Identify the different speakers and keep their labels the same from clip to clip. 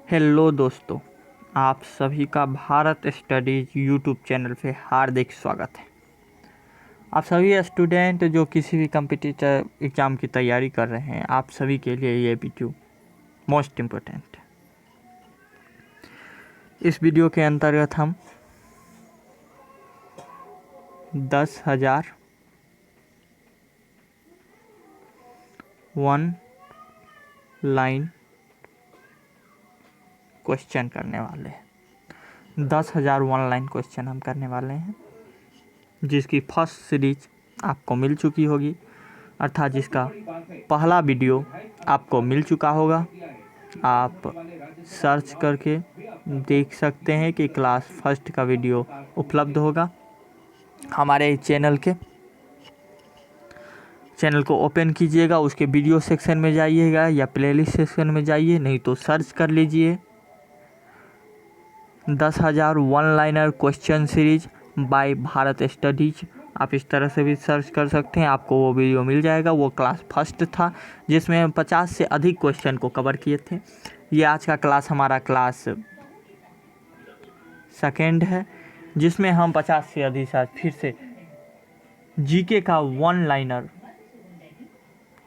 Speaker 1: Hello दोस्तों, आप सभी का भारत स्टडीज यूट्यूब चैनल पे हार्दिक स्वागत है। आप सभी स्टूडेंट जो किसी भी कम्पिटिटिव एग्ज़ाम की तैयारी कर रहे हैं, आप सभी के लिए ये वीडियो मोस्ट इम्पोर्टेंट है। इस वीडियो के अंतर्गत हम 10,000 वन लाइन क्वेश्चन करने वाले हैं। 10,000 वन लाइन क्वेश्चन हम करने वाले हैं, जिसकी फर्स्ट सीरीज आपको मिल चुकी होगी, अर्थात जिसका पहला वीडियो आपको मिल चुका होगा। आप सर्च करके देख सकते हैं कि क्लास फर्स्ट का वीडियो उपलब्ध होगा। हमारे चैनल को ओपन कीजिएगा, उसके वीडियो सेक्शन में जाइएगा या प्लेलिस्ट सेक्शन में जाइए, नहीं तो सर्च कर लीजिए 10,000 one liner question series by Bharat studies. आप इस तरह से भी सर्च कर सकते हैं, आपको वो वीडियो मिल जाएगा। वो क्लास फर्स्ट था, जिसमें हम 50 से अधिक क्वेश्चन को कवर किए थे। ये आज का क्लास हमारा क्लास सेकेंड है, जिसमें हम 50 से अधिक फिर से जीके का वन लाइनर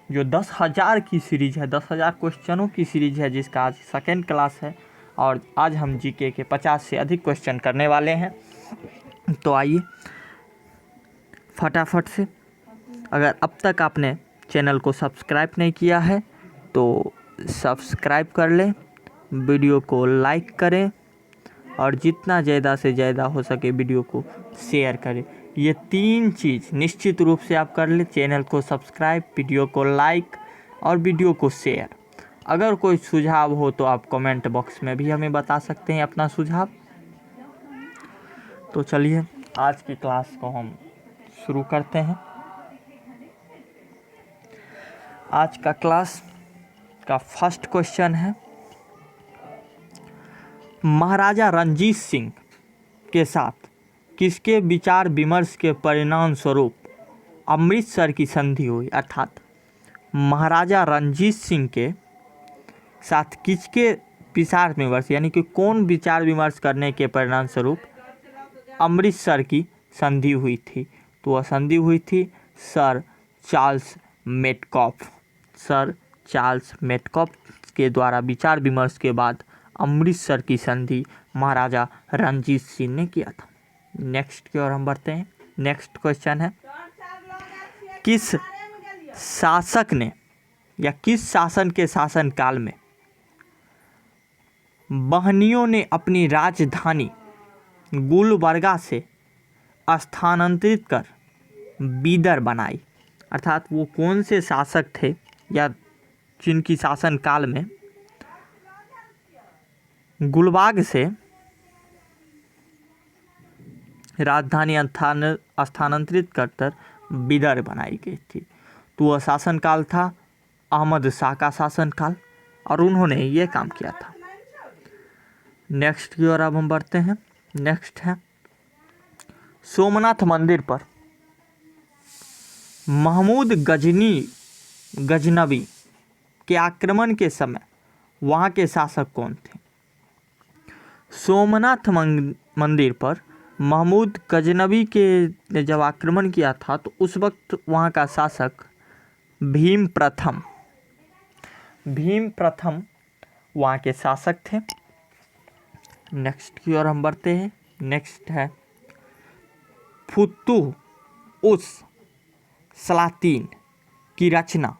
Speaker 1: जो 10,000 की सीरीज है, 10,000 क्वेश्चनों की सीरीज है, जिसका आज सेकेंड क्लास है। और आज हम जीके के 50 से अधिक क्वेश्चन करने वाले हैं। तो आइए फटाफट से, अगर अब तक आपने चैनल को सब्सक्राइब नहीं किया है तो सब्सक्राइब कर लें, वीडियो को लाइक करें और जितना ज़्यादा से ज़्यादा हो सके वीडियो को शेयर करें। ये तीन चीज़ निश्चित रूप से आप कर लें, चैनल को सब्सक्राइब, वीडियो को लाइक और वीडियो को शेयर। अगर कोई सुझाव हो तो आप कमेंट बॉक्स में भी हमें बता सकते हैं अपना सुझाव। तो चलिए आज की क्लास को हम शुरू करते हैं। आज का क्लास का फर्स्ट क्वेश्चन है, महाराजा रणजीत सिंह के साथ किसके विचार विमर्श के परिणाम स्वरूप अमृतसर की संधि हुई। अर्थात महाराजा रणजीत सिंह के साथ किसके विचार विमर्श, यानी कि कौन विचार विमर्श करने के परिणाम स्वरूप अमृतसर की संधि हुई थी। तो वह संधि हुई थी sir Charles Metcalfe. Sir Charles Metcalfe के द्वारा विचार विमर्श के बाद अमृतसर की संधि महाराजा रणजीत सिंह ने किया था। नेक्स्ट की ओर हम बढ़ते हैं। नेक्स्ट क्वेश्चन है, किस शासक ने या किस शासन के शासनकाल में बहनियों ने अपनी राजधानी गुलबर्गा से स्थानांतरित कर बीदर बनाई। अर्थात वो कौन से शासक थे या जिनकी शासनकाल में गुलबाग से राजधानी स्थानांतरित कर बीदर बनाई गई थी। तो वह शासनकाल था अहमद शाह का शासनकाल, और उन्होंने ये काम किया था। नेक्स्ट की ओर अब हम बढ़ते हैं। नेक्स्ट है, सोमनाथ मंदिर पर महमूद गजनवी के आक्रमण के समय वहाँ के शासक कौन थे। सोमनाथ मंदिर पर महमूद गजनवी के ने जब आक्रमण किया था तो उस वक्त वहाँ का शासक भीम प्रथम वहाँ के शासक थे। नेक्स्ट की ओर हम बढ़ते हैं। नेक्स्ट है, फुतुह उस सलातीन की रचना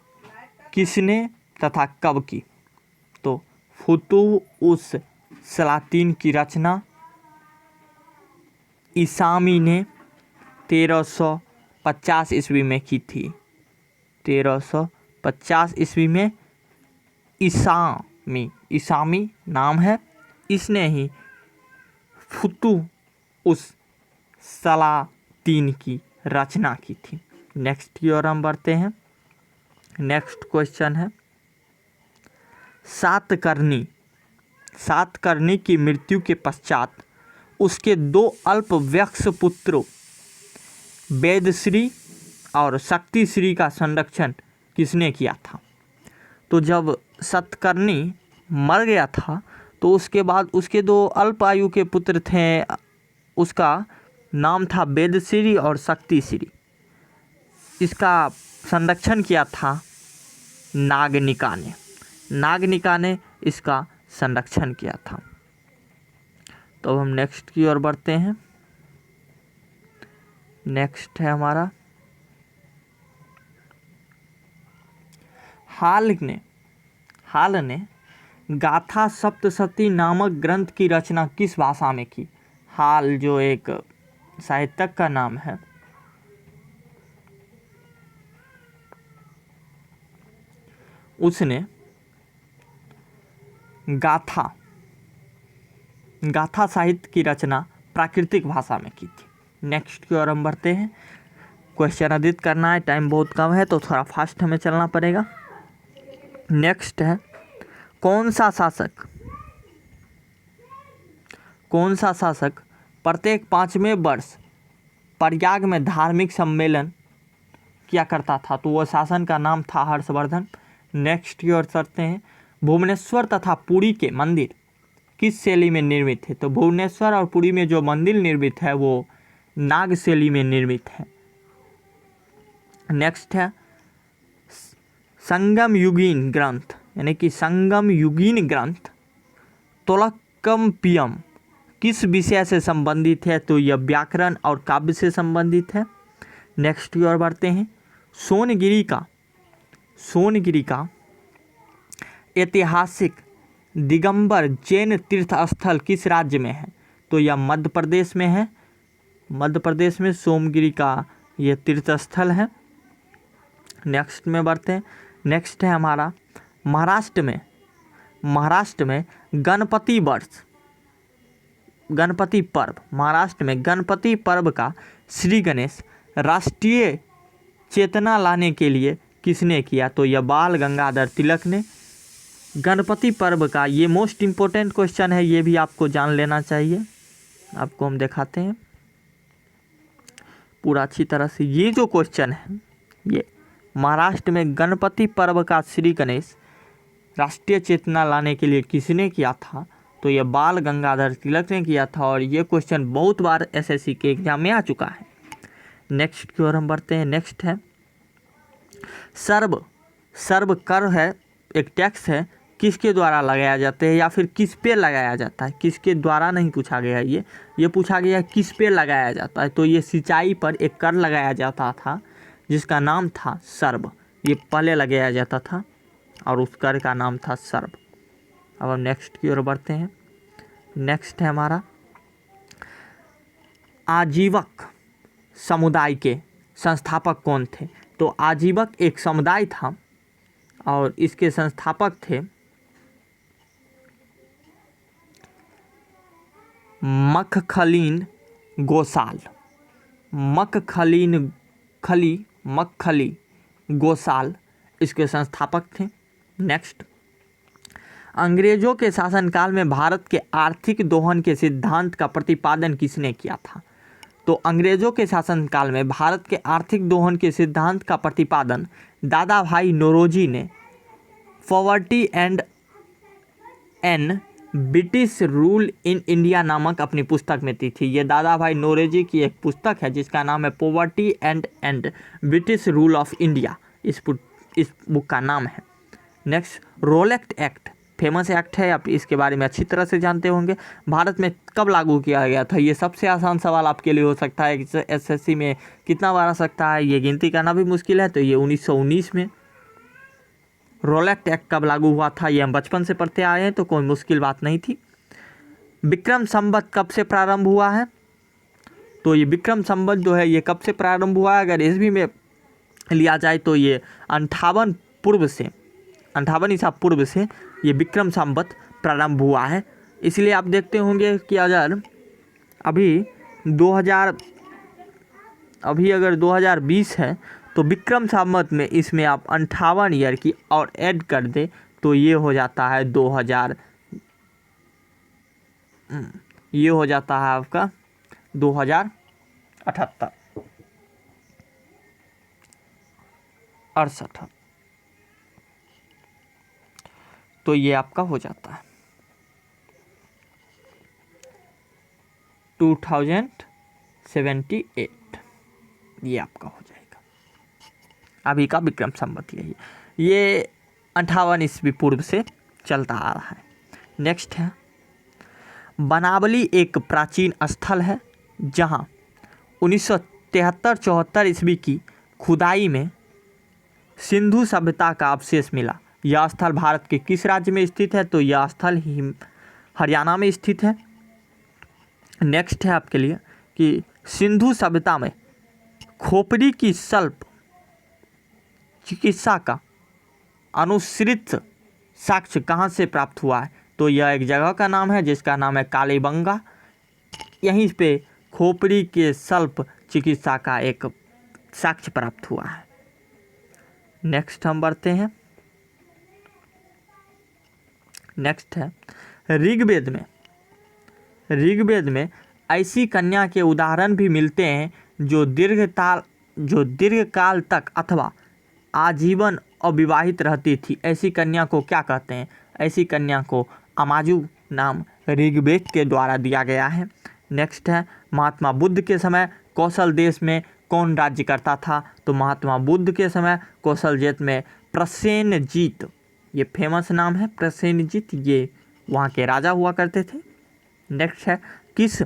Speaker 1: किसने तथा कब की। तो फुतुह उस सलातीन की रचना ईसामी ने 1350 ईस्वी में की थी। 1350 ईस्वी में ईसामी नाम है, इसने ही फुतुह उस सलातीन की रचना की थी। नेक्स्ट की ओर हम बढ़ते हैं। नेक्स्ट क्वेश्चन है, सातकर्णी की मृत्यु के पश्चात उसके दो अल्पवयस्क पुत्रों वेदश्री और शक्तिश्री का संरक्षण किसने किया था। तो जब सातकर्णी मर गया था तो उसके बाद उसके 2 अल्प आयु के पुत्र थे, उसका नाम था वेदश्री और शक्तिश्री। इसका संरक्षण किया था नागनिका ने। नागनिका ने इसका संरक्षण किया था। तो अब हम नेक्स्ट की ओर बढ़ते हैं। नेक्स्ट है हमारा हाल ने गाथा सप्तशती नामक ग्रंथ की रचना किस भाषा में की? हाल जो एक साहित्यक का नाम है, उसने गाथा साहित्य की रचना प्राकृतिक भाषा में की थी। नेक्स्ट की ओर हम बढ़ते हैं। क्वेश्चन अधिक करना है, टाइम बहुत कम है तो थोड़ा फास्ट हमें चलना पड़ेगा। नेक्स्ट है कौन सा शासक प्रत्येक 5वें वर्ष प्रयाग में धार्मिक सम्मेलन किया करता था? तो वह शासन का नाम था हर्षवर्धन। नेक्स्ट की ओर चलते हैं। भुवनेश्वर तथा पुरी के मंदिर किस शैली में निर्मित है? तो भुवनेश्वर और पुरी में जो मंदिर निर्मित है वो नाग शैली में निर्मित है। नेक्स्ट है संगम युगीन ग्रंथ, यानी कि संगम युगीन ग्रंथ तोलकमपियम किस विषय से संबंधित है? तो यह व्याकरण और काव्य से संबंधित है। नेक्स्ट की ओर बढ़ते हैं। सोनगिरी का ऐतिहासिक दिगंबर जैन तीर्थ स्थल किस राज्य में है? तो यह मध्य प्रदेश में है। मध्य प्रदेश में सोमगिरी का यह तीर्थ स्थल है। नेक्स्ट में बढ़ते हैं। नेक्स्ट है हमारा महाराष्ट्र में गणपति पर्व, महाराष्ट्र में गणपति पर्व का श्री गणेश राष्ट्रीय चेतना लाने के लिए किसने किया? तो यह बाल गंगाधर तिलक ने। गणपति पर्व का ये मोस्ट इम्पोर्टेंट क्वेश्चन है, ये भी आपको जान लेना चाहिए। आपको हम दिखाते हैं पूरा अच्छी तरह से। ये जो क्वेश्चन है, ये महाराष्ट्र में गणपति पर्व का श्री गणेश राष्ट्रीय चेतना लाने के लिए किसने किया था? तो ये बाल गंगाधर तिलक ने किया था। और ये क्वेश्चन बहुत बार एसएससी के एग्जाम में आ चुका है। नेक्स्ट की ओर हम बढ़ते हैं। नेक्स्ट है सर्व कर है, एक टैक्स है, किसके द्वारा लगाया जाता है या फिर किस पे लगाया जाता है? किसके द्वारा नहीं पूछा गया, ये पूछा गया किस पे लगाया जाता है। तो ये सिंचाई पर एक कर लगाया जाता था जिसका नाम था सर्व। ये पहले लगाया जाता था और उस कर का नाम था सर्व। अब हम नेक्स्ट की ओर बढ़ते हैं। नेक्स्ट है हमारा आजीवक समुदाय के संस्थापक कौन थे? तो आजीवक एक समुदाय था और इसके संस्थापक थे मखखलीन गोसाल इसके संस्थापक थे। नेक्स्ट, अंग्रेजों के शासनकाल में भारत के आर्थिक दोहन के सिद्धांत का प्रतिपादन किसने किया था? तो अंग्रेजों के शासनकाल में भारत के आर्थिक दोहन के सिद्धांत का प्रतिपादन दादा भाई नौरोजी ने poverty and an British rule in India नामक अपनी पुस्तक में दी थी। ये दादा भाई नौरोजी की एक पुस्तक है जिसका नाम है poverty and British rule of India, इस बुक का नाम है। नेक्स्ट, रोलेक्ट एक्ट फेमस एक्ट है, आप इसके बारे में अच्छी तरह से जानते होंगे। भारत में कब लागू किया गया था? ये सबसे आसान सवाल आपके लिए हो सकता है कि एसएससी में कितना बार आ सकता है, ये गिनती करना भी मुश्किल है। तो ये 1919 में रोलेक्ट एक्ट कब लागू हुआ था, ये हम बचपन से पढ़ते आए हैं तो कोई मुश्किल बात नहीं थी। विक्रम संवत कब से प्रारंभ हुआ है? तो ये विक्रम संवत जो है ये कब से प्रारंभ हुआ है? अगर ईस्वी में लिया जाए तो ये 58 ईसा पूर्व से ये विक्रम संवत प्रारंभ हुआ है। इसलिए आप देखते होंगे कि अगर अभी 2020 है तो विक्रम संवत में इसमें आप 58 ईयर की और ऐड कर दे तो ये हो जाता है 2000, ये हो जाता है आपका 2078 68, तो ये आपका हो जाता है। 2078 ये आपका हो जाएगा। अभी का विक्रम संवत यही, ये 58 ईस्वी पूर्व से चलता आ रहा है। नेक्स्ट है बनावली एक प्राचीन स्थल है जहाँ 1973-74 ईस्वी की खुदाई में सिंधु सभ्यता का अवशेष मिला। यह स्थल भारत के किस राज्य में स्थित है? तो यह स्थल हरियाणा में स्थित है। नेक्स्ट है आपके लिए कि सिंधु सभ्यता में खोपड़ी की शल्य चिकित्सा का अनुश्रित साक्ष्य कहाँ से प्राप्त हुआ है? तो यह एक जगह का नाम है जिसका नाम है कालीबंगा। यहीं पे खोपड़ी के शल्य चिकित्सा का एक साक्ष्य प्राप्त हुआ है। नेक्स्ट हम बढ़ते हैं। नेक्स्ट है ऋग्वेद में ऐसी कन्या के उदाहरण भी मिलते हैं जो दीर्घकाल तक अथवा आजीवन अविवाहित रहती थी। ऐसी कन्या को क्या कहते हैं? ऐसी कन्या को अमाजू नाम ऋग्वेद के द्वारा दिया गया है। नेक्स्ट है महात्मा बुद्ध के समय कौशल देश में कौन राज्य करता था? तो महात्मा बुद्ध के समय कौशल देश में प्रसेनजीत, ये फेमस नाम है प्रसेनजीत, ये वहाँ के राजा हुआ करते थे। नेक्स्ट है किस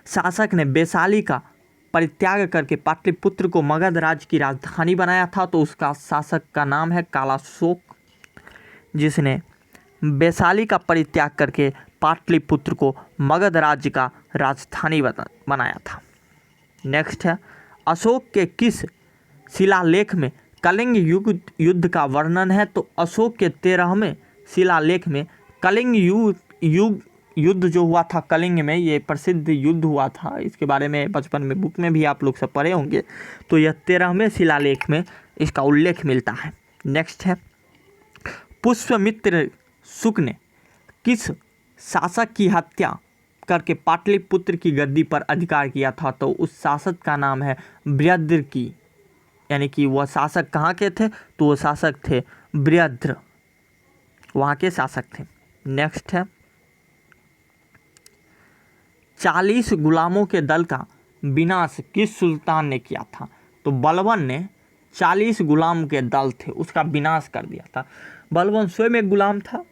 Speaker 1: शासक ने वैशाली का परित्याग करके पाटलिपुत्र को मगध राज्य की राजधानी बनाया था? तो उसका शासक का नाम है कालाशोक, जिसने वैशाली का परित्याग करके पाटलिपुत्र को मगध राज्य का राजधानी बनाया था। नेक्स्ट है अशोक के किस शिलालेख में कलिंग युद्ध का वर्णन है? तो अशोक के 13वें शिलालेख में कलिंग युद्ध जो हुआ था कलिंग में, ये प्रसिद्ध युद्ध हुआ था। इसके बारे में बचपन में बुक में भी आप लोग सब पढ़े होंगे। तो यह 13वें शिलालेख में इसका उल्लेख मिलता है। नेक्स्ट है पुष्यमित्र शुक ने किस शासक की हत्या करके पाटलिपुत्र की गद्दी पर अधिकार किया था? तो उस शासक का नाम है बृहद्र की, यानी कि वह शासक कहाँ के थे? तो वो शासक थे बृहद्र, वहाँ के शासक थे। नेक्स्ट है 40 गुलामों के दल का विनाश किस सुल्तान ने किया था? तो बलबन ने 40 गुलाम के दल थे उसका विनाश कर दिया था। बलबन स्वयं एक गुलाम था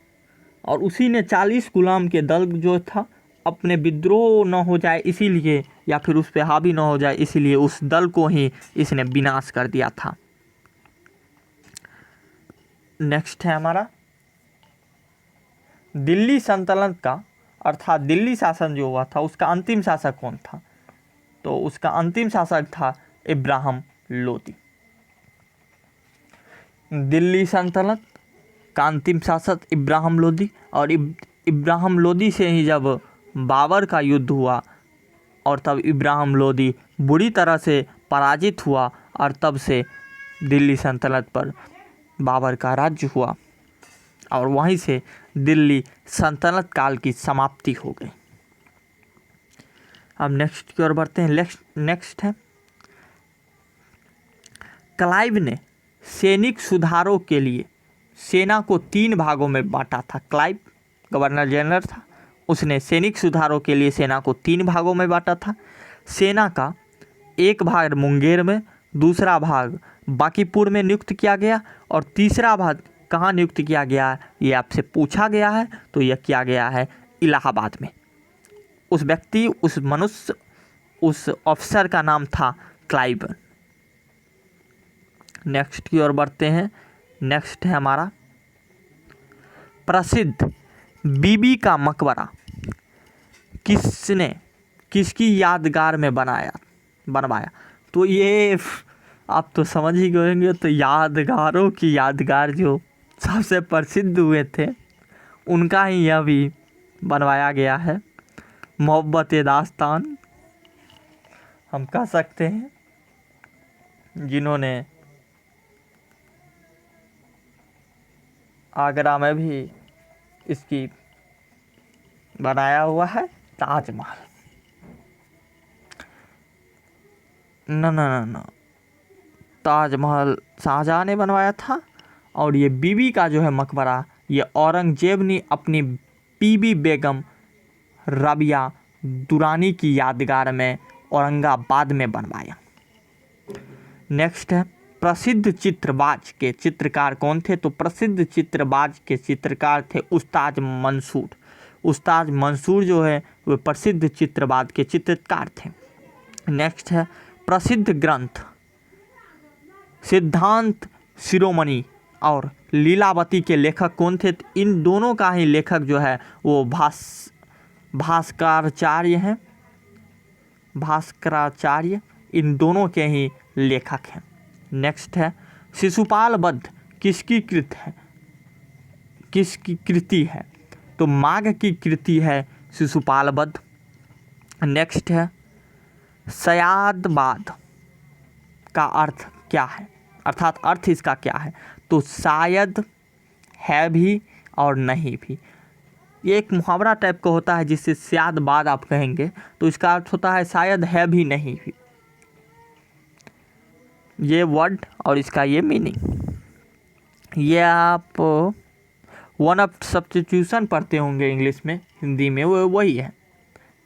Speaker 1: और उसी ने 40 गुलाम के दल जो था अपने विद्रोह न हो जाए इसीलिए, या फिर उस पर हावी न हो जाए इसीलिए उस दल को ही इसने विनाश कर दिया था। नेक्स्ट है हमारा दिल्ली सल्तनत का अर्थात दिल्ली शासन जो हुआ था उसका अंतिम शासक कौन था? तो उसका अंतिम शासक था इब्राहिम लोदी। दिल्ली सल्तनत का अंतिम शासक इब्राहिम लोदी, और इब्राहिम लोदी से ही जब बाबर का युद्ध हुआ और तब इब्राहिम लोदी बुरी तरह से पराजित हुआ और तब से दिल्ली सल्तनत पर बाबर का राज्य हुआ और वहीं से दिल्ली सल्तनत काल की समाप्ति हो गई। अब नेक्स्ट की ओर बढ़ते हैं। नेक्स्ट है क्लाइव ने सैनिक सुधारों के लिए सेना को 3 भागों में बांटा था। क्लाइव गवर्नर जनरल था, उसने सैनिक सुधारों के लिए सेना को 3 भागों में बांटा था। सेना का एक भाग मुंगेर में, दूसरा भाग बांकीपुर में नियुक्त किया गया और तीसरा भाग कहाँ नियुक्त किया गया है ये आपसे पूछा गया है। तो यह किया गया है इलाहाबाद में। उस व्यक्ति, उस मनुष्य, उस अफसर का नाम था क्लाइव। नेक्स्ट की ओर बढ़ते हैं। नेक्स्ट है हमारा प्रसिद्ध बीबी का मकबरा किसकी यादगार में बनवाया? तो ये आप तो समझ ही गए होंगे। तो यादगारों की यादगार जो सबसे प्रसिद्ध हुए थे उनका ही यह भी बनवाया गया है। मोहब्बत-ए-दास्तान हम कह सकते हैं, जिन्होंने आगरा में भी इसकी बनाया हुआ है ताजमहल। न ताजमहल शाहजहां ने बनवाया था और ये बीबी का जो है मकबरा ये औरंगजेब ने अपनी बीबी बेगम रबिया दुरानी की यादगार में औरंगाबाद में बनवाया। नेक्स्ट है प्रसिद्ध चित्रबाज के चित्रकार कौन थे? तो प्रसिद्ध चित्रबाज के चित्रकार थे उस्ताद मंसूर। उस्ताद मंसूर जो है वो प्रसिद्ध चित्रबाज के चित्रकार थे। नेक्स्ट है प्रसिद्ध ग्रंथ सिद्धांत शिरोमणि और लीलावती के लेखक कौन थे? तो इन दोनों का ही लेखक जो है वो भास्कराचार्य हैं। भास्कराचार्य इन दोनों के ही लेखक हैं। नेक्स्ट है शिशुपाल वध किसकी कृति है? तो माघ की कृति है शिशुपाल वध। नेक्स्ट है सयादबाद का अर्थ क्या है, अर्थात अर्थ इसका क्या है? तो शायद, है भी और नहीं भी। ये एक मुहावरा टाइप का होता है जिससे शायद बाद आप कहेंगे तो इसका अर्थ होता है शायद, है भी, नहीं भी। ये वर्ड और इसका ये मीनिंग, ये आप वन ऑफ सब्स्टिट्यूशन पढ़ते होंगे इंग्लिश में, हिंदी में वो वही है,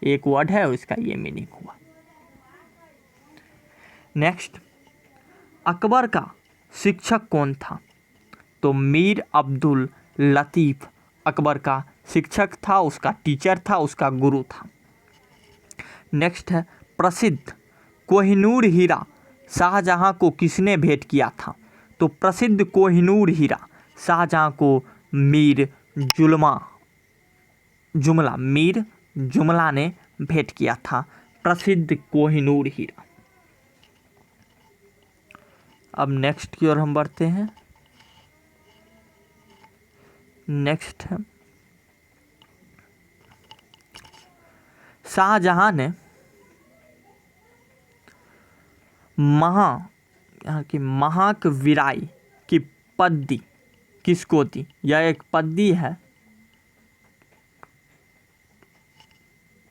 Speaker 1: एक वर्ड है और इसका ये मीनिंग हुआ। नेक्स्ट अकबर का शिक्षक कौन था? तो मीर अब्दुल लतीफ़ अकबर का शिक्षक था, उसका टीचर था, उसका गुरु था। नेक्स्ट है प्रसिद्ध कोहिनूर हीरा शाहजहां को किसने भेंट किया था? तो प्रसिद्ध कोहिनूर हीरा शाहजहां को मीर जुमला ने भेंट किया था प्रसिद्ध कोहिनूर हीरा। अब नेक्स्ट की ओर हम बढ़ते हैं। नेक्स्ट है शाहजहां ने महाक विराई की पदवी किसको दी? यह एक पदवी है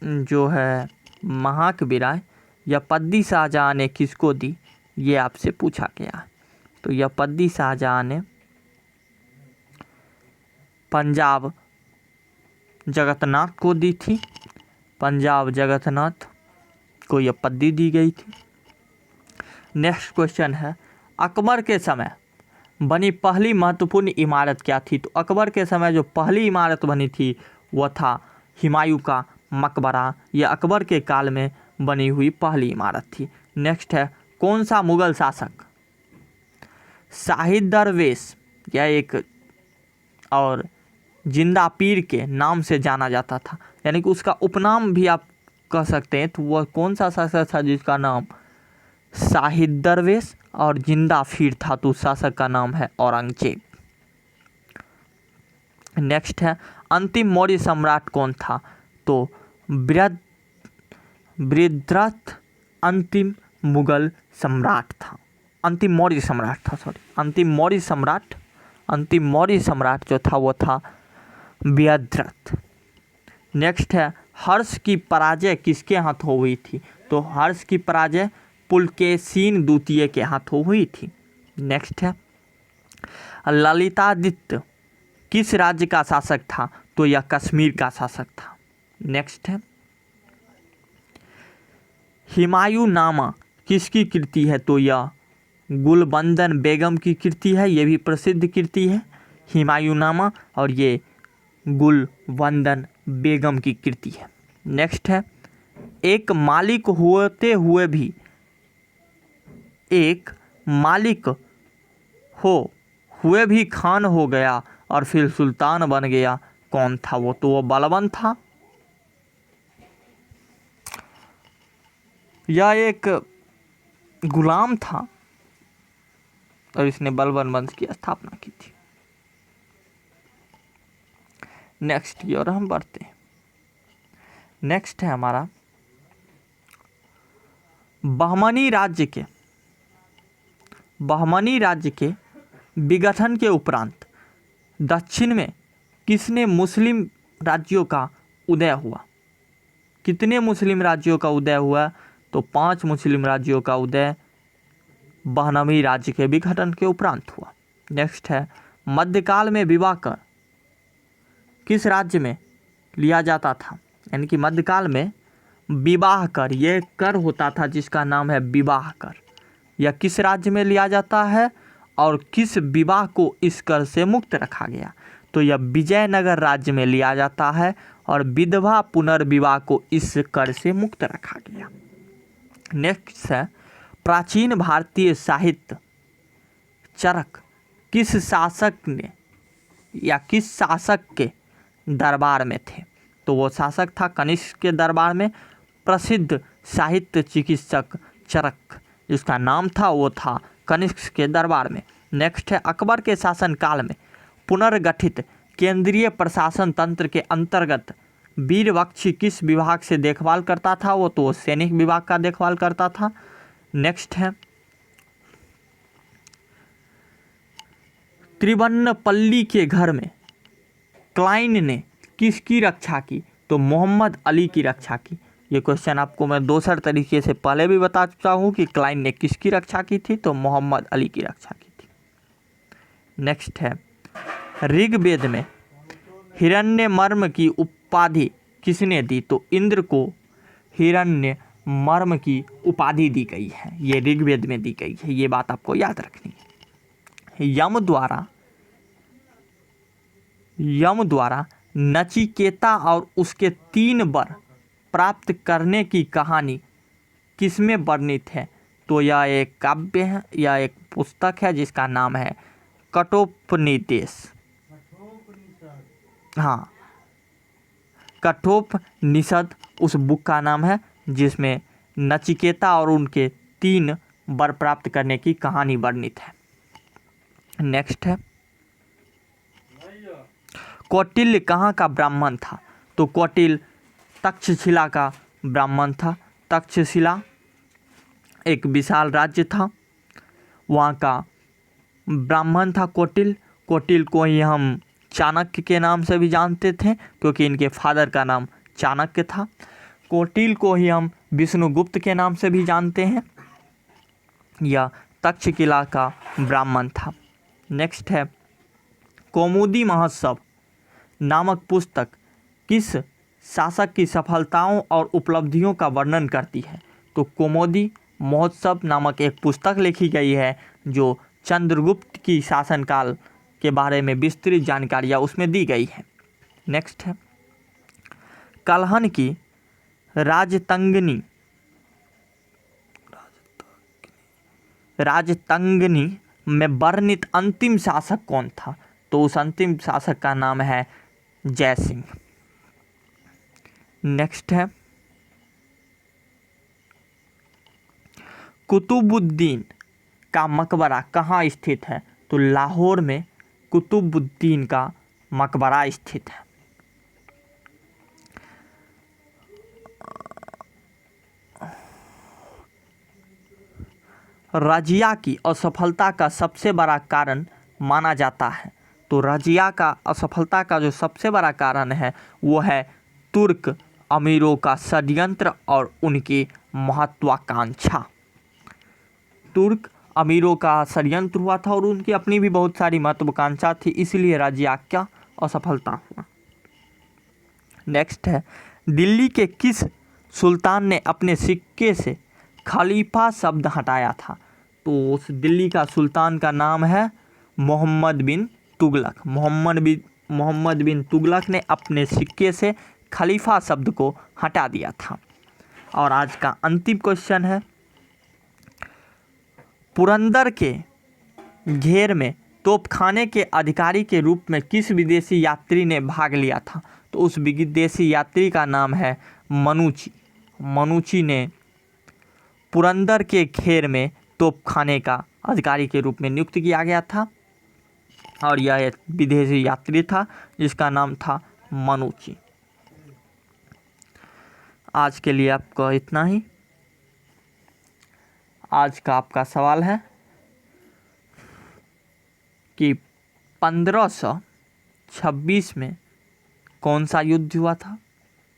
Speaker 1: जो है महाक विराय, यह पदवी शाहजहां ने किसको दी? ये आपसे पूछा गया है। तो यह पदवी शाहजहां ने पंजाब जगन्नाथ को दी थी। पंजाब जगन्नाथ को यह पदवी दी गई थी। नेक्स्ट क्वेश्चन है अकबर के समय बनी पहली महत्वपूर्ण इमारत क्या थी? तो अकबर के समय जो पहली इमारत बनी थी वह था हुमायूं का मकबरा। यह अकबर के काल में बनी हुई पहली इमारत थी। नेक्स्ट है कौन सा मुगल शासक शाहिद दरवेश या एक और जिंदा पीर के नाम से जाना जाता था, यानी कि उसका उपनाम भी आप कह सकते हैं। तो वह कौन सा शासक था जिसका नाम शाहिद दरवेश और जिंदा पीर था? तो शासक का नाम है औरंगजेब। नेक्स्ट है अंतिम मौर्य सम्राट कौन था? तो बृहद्रथ अंतिम मुगल सम्राट था, अंतिम मौर्य सम्राट जो था वो था बृहद्रथ। नेक्स्ट है हर्ष की पराजय किसके हाथों हुई थी? तो हर्ष की पराजय पुलकेशिन द्वितीय के हाथों हुई थी। नेक्स्ट है ललितादित्य किस राज्य का शासक था? तो यह कश्मीर का शासक था। नेक्स्ट है हुमायूंनामा किसकी कृति है? तो यह गुलबंदन बेगम की कृति है, ये भी प्रसिद्ध कृति है हुमायूंनामा, और ये गुलबंदन बेगम की कृति है। नेक्स्ट है एक मालिक होते हुए भी एक मालिक हुए भी खान हो गया और फिर सुल्तान बन गया, कौन था वो? तो वो बलबन था। यह एक गुलाम था और इसने बलबन वंश की स्थापना की थी। नेक्स्ट की ओर हम बढ़ते हैं। नेक्स्ट है हमारा बहमनी राज्य के विघटन के उपरांत दक्षिण में किसने मुस्लिम राज्यों का उदय हुआ? कितने मुस्लिम राज्यों का उदय हुआ? तो 5 मुस्लिम राज्यों का उदय बहमनी राज्य के विघटन के उपरांत हुआ। नेक्स्ट है मध्यकाल में विवाह कर किस राज्य में लिया जाता था? यानी कि मध्यकाल में विवाह कर, ये कर होता था जिसका नाम है विवाह कर, यह किस राज्य में लिया जाता है और किस विवाह को इस कर से मुक्त रखा गया? तो यह विजयनगर राज्य में लिया जाता है और विधवा पुनर्विवाह को इस कर से मुक्त रखा गया। नेक्स्ट है, प्राचीन भारतीय साहित्य चरक किस शासक ने या किस शासक के दरबार में थे? तो वो शासक था कनिष्क के दरबार में प्रसिद्ध साहित्य चिकित्सक चरक जिसका नाम था वो था कनिष्क के दरबार में। नेक्स्ट है, अकबर के शासनकाल में पुनर्गठित केंद्रीय प्रशासन तंत्र के अंतर्गत वीरबख्शी किस विभाग से देखभाल करता था? वो तो सैनिक विभाग का देखभाल करता था। नेक्स्ट है, त्रिवन्नपल्ली के घर में क्लाइन ने किसकी रक्षा की? तो मोहम्मद अली की रक्षा की। ये क्वेश्चन आपको मैं दूसरे तरीके से पहले भी बता चुका हूँ कि क्लाइन ने किसकी रक्षा की थी, तो मोहम्मद अली की रक्षा की थी। नेक्स्ट है, ऋग्वेद में हिरण्यमर्म की उपाधि किसने दी? तो इंद्र को हिरण्यमर्म की उपाधि दी गई है, ये ऋग्वेद में दी गई है, ये बात आपको याद रखनी है। यम द्वारा नचिकेता और उसके 3 वर प्राप्त करने की कहानी किसमें वर्णित है? तो यह एक काव्य है, यह एक पुस्तक है जिसका नाम है कठोपनिषद। हाँ, कठोपनिषद उस बुक का नाम है जिसमें नचिकेता और उनके 3 वर प्राप्त करने की कहानी वर्णित है। नेक्स्ट है, कौटिल्य कहाँ का ब्राह्मण था? तो कौटिल्य तक्षशिला का ब्राह्मण था। तक्षशिला एक विशाल राज्य था, वहाँ का ब्राह्मण था कौटिल्य। कौटिल्य को ही हम चाणक्य के नाम से भी जानते थे क्योंकि इनके फादर का नाम चाणक्य था। कौटिल्य को ही हम विष्णुगुप्त के नाम से भी जानते हैं। यह तक्षशिला का ब्राह्मण था। नेक्स्ट है, कौमुदी महोत्सव नामक पुस्तक किस शासक की सफलताओं और उपलब्धियों का वर्णन करती है? तो कौमुदी महोत्सव नामक एक पुस्तक लिखी गई है जो चंद्रगुप्त की शासनकाल के बारे में विस्तृत जानकारियाँ उसमें दी गई है। नेक्स्ट है, कल्हन की राजतंगनी में वर्णित अंतिम शासक कौन था? तो उस अंतिम शासक का नाम है जयसिंह। नेक्स्ट है, कुतुबुद्दीन का मकबरा कहाँ स्थित है? तो लाहौर में कुतुबुद्दीन का मकबरा स्थित है। रजिया की असफलता का सबसे बड़ा कारण माना जाता है? तो रजिया का असफलता का जो सबसे बड़ा कारण है वो है तुर्क अमीरों का षड्यंत्र और उनकी महत्वाकांक्षा। तुर्क अमीरों का षड्यंत्र हुआ था और उनकी अपनी भी बहुत सारी महत्वाकांक्षा थी, इसलिए रजिया का असफलता हुआ। नेक्स्ट है, दिल्ली के किस सुल्तान ने अपने सिक्के से खलीफा शब्द हटाया था? तो उस दिल्ली का सुल्तान का नाम है मोहम्मद बिन तुगलक। मोहम्मद बिन तुगलक ने अपने सिक्के से खलीफा शब्द को हटा दिया था। और आज का अंतिम क्वेश्चन है, पुरंदर के घेर में तोपखाने के अधिकारी के रूप में किस विदेशी यात्री ने भाग लिया था? तो उस विदेशी यात्री का नाम है मनुची। मनुची ने पुरंदर के घेर में तोपखाने का अधिकारी के रूप में नियुक्त किया गया था और यह एक विदेशी यात्री था जिसका नाम था मनुची। आज के लिए आपको इतना ही। आज का आपका सवाल है कि 1526 में कौन सा युद्ध हुआ था,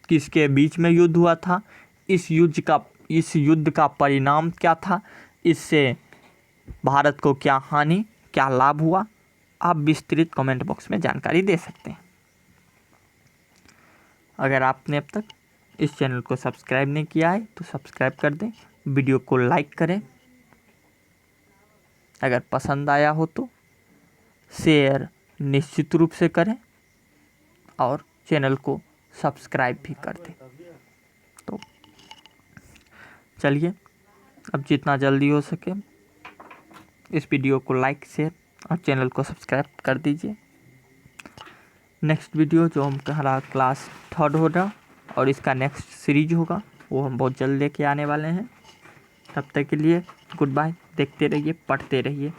Speaker 1: किसके बीच में युद्ध हुआ था, इस युद्ध का परिणाम क्या था, इससे भारत को क्या हानि क्या लाभ हुआ, आप विस्तृत कमेंट बॉक्स में जानकारी दे सकते हैं। अगर आपने अब तक इस चैनल को सब्सक्राइब नहीं किया है तो सब्सक्राइब कर दें, वीडियो को लाइक करें, अगर पसंद आया हो तो शेयर निश्चित रूप से करें और चैनल को सब्सक्राइब भी कर दें। तो चलिए, अब जितना जल्दी हो सके इस वीडियो को लाइक, शेयर और चैनल को सब्सक्राइब कर दीजिए। नेक्स्ट वीडियो जो हमारा क्लास 3rd होगा और इसका नेक्स्ट सीरीज होगा वो हम बहुत जल्द लेके आने वाले हैं। तब तक के लिए गुड बाय। देखते रहिए, पढ़ते रहिए।